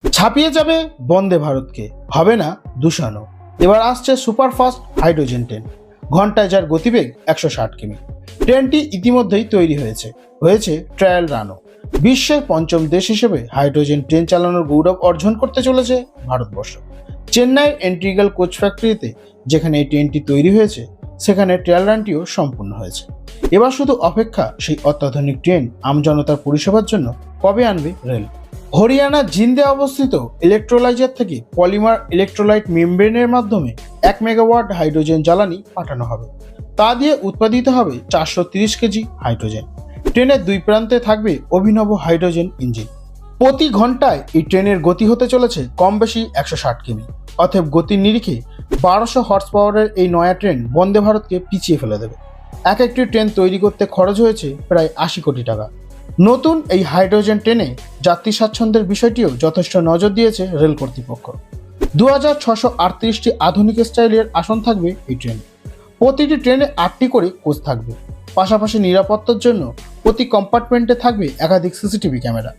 ছাপিয়ে যাবে বন্দে ভারতকে, হবে না দূষণও। এবার আসছে সুপারফাস্ট হাইড্রোজেন ট্রেন, ঘন্টায় যার গতিবেগ 160 কিমি। ট্রেনটি ইতিমধ্যেই তৈরি হয়েছে ট্রায়াল রানও। বিশ্বের পঞ্চম দেশ হিসেবে হাইড্রোজেন ট্রেন চালানোর গৌরব অর্জন করতে চলেছে ভারতবর্ষ। চেন্নাইয়ের এন্ট্রিগাল কোচ ফ্যাক্টরিতে যেখানে এই ট্রেনটি তৈরি হয়েছে, সেখানে ট্রায়াল রানটিও সম্পূর্ণ হয়েছে। এবার শুধু অপেক্ষা সেই অত্যাধুনিক ট্রেন আমজনতার পরিষেবার জন্য কবে আনবে রেল। হরিয়ানার জিন্দে অবস্থিত ইলেকট্রোলাইজার থেকে পলিমার ইলেকট্রোলাইট মেমব্রেনের মাধ্যমে 1 মেগাওয়াট হাইড্রোজেন জ্বালানি পাঠানো হবে। তা দিয়ে উৎপাদিত হবে 430 কেজি হাইড্রোজেন। ট্রেনের দুই প্রান্তে থাকবে অভিনব হাইড্রোজেন ইঞ্জিন। প্রতি ঘন্টায় এই ট্রেনের গতি হতে চলেছে কম বেশি 160 কিমি। অতএব গতির নিরিখে 1200 হর্স পাওয়ারের এই নয়া ট্রেন বন্দে ভারতকে পিছিয়ে ফেলে দেবে। একটি ট্রেন তৈরি করতে খরচ হয়েছে প্রায় 80 কোটি টাকা। নতুন এই হাইড্রোজেন ট্রেনে যাত্রী স্বাচ্ছন্দ্যের বিষয়টিও যথেষ্ট নজর দিয়েছে রেল কর্তৃপক্ষ। 2638টি আধুনিক স্টাইলের আসন থাকবে এই ট্রেনে। প্রতিটি ট্রেনে 8টি করে কোচ থাকবে। পাশাপাশি নিরাপত্তার জন্য প্রতি কম্পার্টমেন্টে থাকবে একাধিক সিসিটিভি ক্যামেরা।